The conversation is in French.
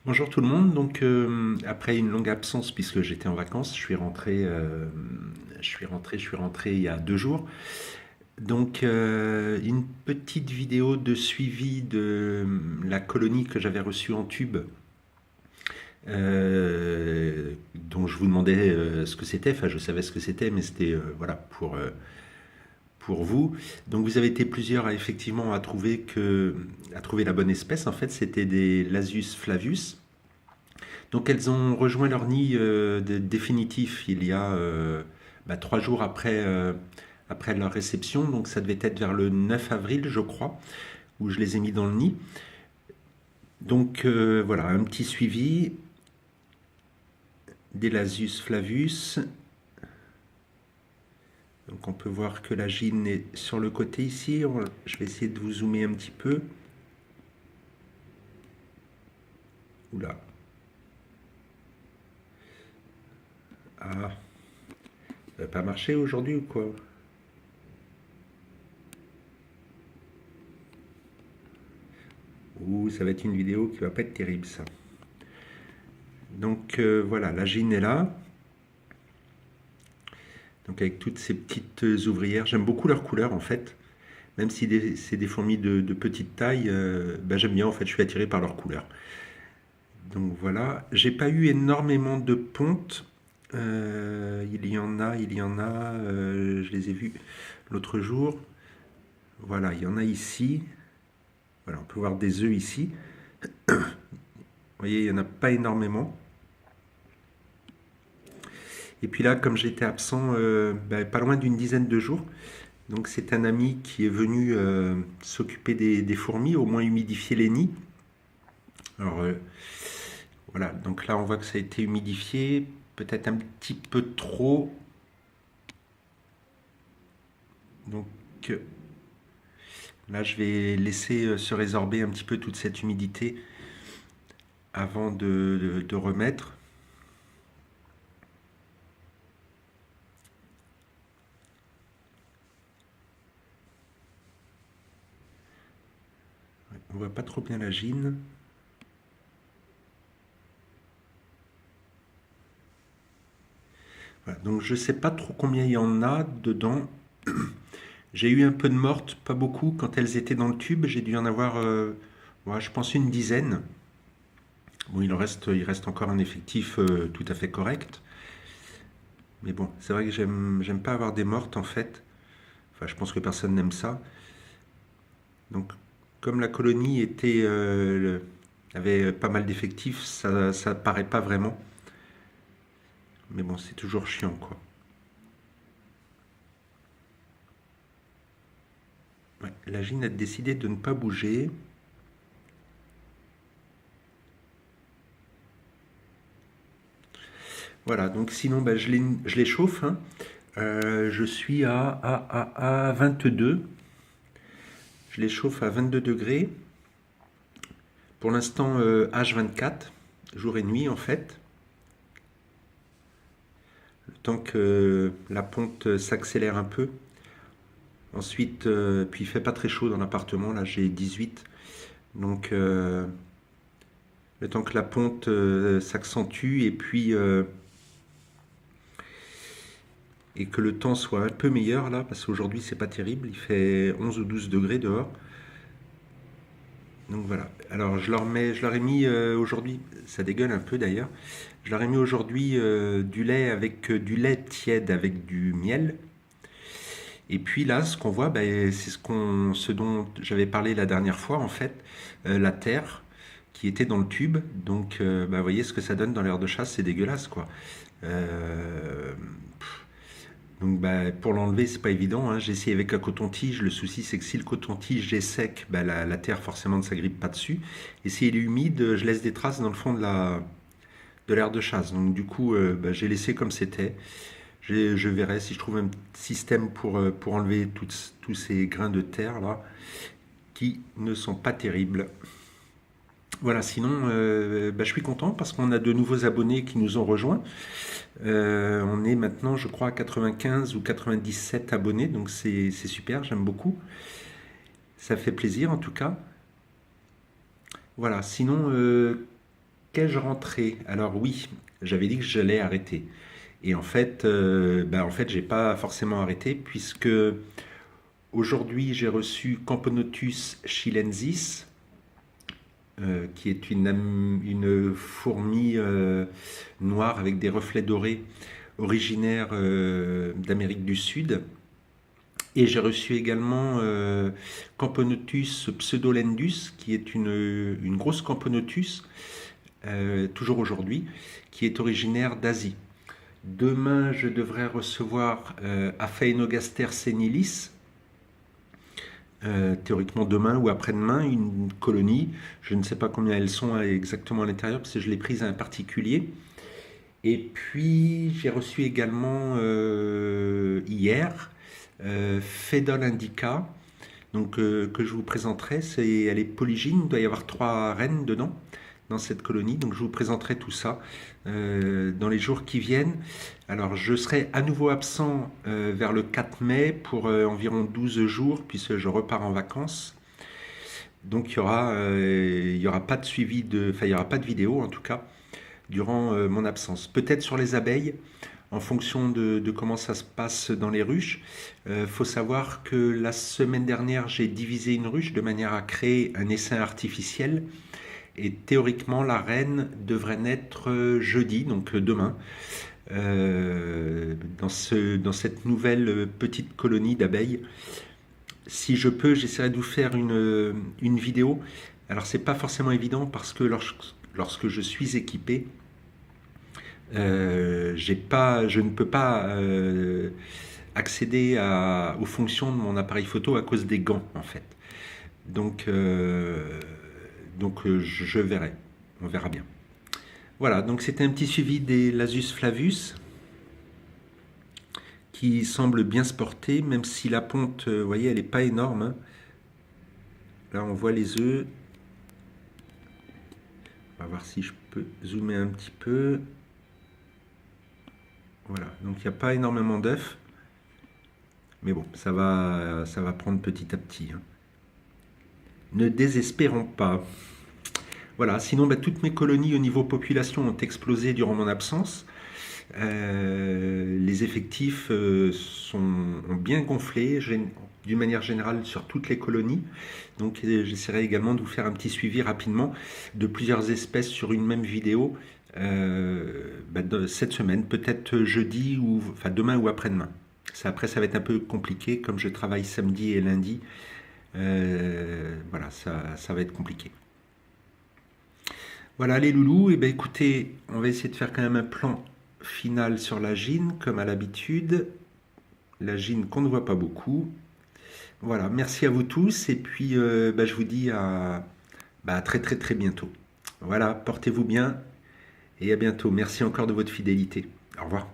Bonjour tout le monde. Donc après une longue absence puisque j'étais en vacances, je suis rentré il y a 2 jours. Donc une petite vidéo de suivi de la colonie que j'avais reçue en tube, dont je vous demandais ce que c'était. Enfin, je savais ce que c'était, mais c'était voilà pour vous. Donc vous avez été plusieurs effectivement à trouver la bonne espèce. En fait, c'était des Lasius flavus. Donc elles ont rejoint leur nid définitif il y a 3 jours après leur réception. Donc ça devait être vers le 9 avril, je crois, où je les ai mis dans le nid. Donc voilà, un petit suivi d'Elasus flavus. Donc on peut voir que la gine est sur le côté ici. Je vais essayer de vous zoomer un petit peu. Oula. Ah, ça va pas marcher aujourd'hui ou quoi? Ouh, ça va être une vidéo qui va pas être terrible ça. Donc voilà, la gine est là. Donc avec toutes ces petites ouvrières, j'aime beaucoup leur couleur en fait. Même si c'est des fourmis de petite taille, j'aime bien en fait, je suis attiré par leur couleur. Donc voilà, j'ai pas eu énormément de pontes. Il y en a, je les ai vus l'autre jour. Voilà, il y en a ici. Voilà, on peut voir des œufs ici. Vous voyez, il n'y en a pas énormément. Et puis là, comme j'étais absent pas loin d'une dizaine de jours, donc c'est un ami qui est venu s'occuper des fourmis, au moins humidifier les nids. Alors voilà, donc là on voit que ça a été humidifié, peut-être un petit peu trop. Donc là je vais laisser se résorber un petit peu toute cette humidité avant de remettre. On voit pas trop bien la gine. Voilà, donc je sais pas trop combien il y en a dedans. J'ai eu un peu de mortes, pas beaucoup. Quand elles étaient dans le tube, j'ai dû en avoir, ouais, je pense, une dizaine. Bon, il reste encore un effectif tout à fait correct. Mais bon, c'est vrai que j'aime pas avoir des mortes en fait. Enfin, je pense que personne n'aime ça. Donc, comme la colonie avait pas mal d'effectifs, ça paraît pas vraiment. Mais bon, c'est toujours chiant quoi. Ouais, la gine a décidé de ne pas bouger. Voilà, donc sinon, je les chauffe, hein. Je suis à 22. Je les chauffe à 22 degrés. Pour l'instant, H24, jour et nuit en fait. Le temps que la ponte s'accélère un peu. Ensuite, puis il fait pas très chaud dans l'appartement. Là, j'ai 18. Donc, le temps que la ponte s'accentue et que le temps soit un peu meilleur là, parce qu'aujourd'hui c'est pas terrible, il fait 11 ou 12 degrés dehors. Donc voilà. Alors je leur ai mis aujourd'hui, ça dégueule un peu d'ailleurs. Je leur ai mis aujourd'hui du lait avec du lait tiède avec du miel. Et puis là, ce qu'on voit, c'est ce dont j'avais parlé la dernière fois en fait, la terre qui était dans le tube. Donc, vous voyez ce que ça donne dans l'air de chasse, c'est dégueulasse quoi. Euh, donc pour l'enlever, c'est pas évident, hein. J'ai essayé avec un coton-tige. Le souci, c'est que si le coton-tige est sec, la terre forcément ne s'agrippe pas dessus. Et s'il est humide, je laisse des traces dans le fond de l'air de chasse. Donc du coup, j'ai laissé comme c'était. Je verrai si je trouve un système pour enlever tous ces grains de terre là qui ne sont pas terribles. Voilà, sinon, je suis content parce qu'on a de nouveaux abonnés qui nous ont rejoints. On est maintenant, je crois, à 95 ou 97 abonnés, donc c'est super, j'aime beaucoup. Ça fait plaisir en tout cas. Voilà, sinon, qu'ai-je rentré? Alors oui, j'avais dit que j'allais arrêter. Et en fait, j'ai pas forcément arrêté puisque aujourd'hui j'ai reçu Camponotus chilensis, qui est une fourmi noire avec des reflets dorés originaire d'Amérique du Sud. Et j'ai reçu également Camponotus pseudolendus, qui est une grosse Camponotus, toujours aujourd'hui, qui est originaire d'Asie. Demain, je devrais recevoir Aphaenogaster senilis, théoriquement demain ou après-demain, une colonie. Je ne sais pas combien elles sont exactement à l'intérieur, parce que je l'ai prise à un particulier. Et puis, j'ai reçu également hier Phaedon indica, donc, que je vous présenterai. Elle est polygyne, il doit y avoir 3 reines dedans, dans cette colonie. Donc je vous présenterai tout ça dans les jours qui viennent. Alors je serai à nouveau absent vers le 4 mai pour environ 12 jours, puisque je repars en vacances. Donc il y aura pas de suivi enfin il y aura pas de vidéo en tout cas durant mon absence. Peut-être sur les abeilles, en fonction de comment ça se passe dans les ruches. Faut savoir que la semaine dernière, j'ai divisé une ruche de manière à créer un essaim artificiel. Et théoriquement, la reine devrait naître jeudi, donc demain, dans cette nouvelle petite colonie d'abeilles. Si je peux, j'essaierai de vous faire une vidéo. Alors, c'est pas forcément évident parce que lorsque je suis équipé, je ne peux pas accéder aux fonctions de mon appareil photo à cause des gants, en fait. Donc je verrai, on verra bien. Voilà, donc c'était un petit suivi des Lasus flavus qui semble bien se porter, même si la ponte, vous voyez, elle n'est pas énorme, hein. Là, on voit les œufs. On va voir si je peux zoomer un petit peu. Voilà, donc il n'y a pas énormément d'œufs. Mais bon, ça va prendre petit à petit, hein. Ne désespérons pas. Voilà, sinon toutes mes colonies au niveau population ont explosé durant mon absence. Les effectifs ont bien gonflé d'une manière générale sur toutes les colonies. Donc j'essaierai également de vous faire un petit suivi rapidement de plusieurs espèces sur une même vidéo cette semaine, peut-être jeudi ou enfin demain ou après-demain. Après ça va être un peu compliqué comme je travaille samedi et lundi. Voilà, ça va être compliqué. Voilà les loulous, et écoutez, on va essayer de faire quand même un plan final sur la gine, comme à l'habitude. La gine qu'on ne voit pas beaucoup. Voilà, merci à vous tous, et puis je vous dis à très très très bientôt. Voilà, portez-vous bien, et à bientôt. Merci encore de votre fidélité. Au revoir.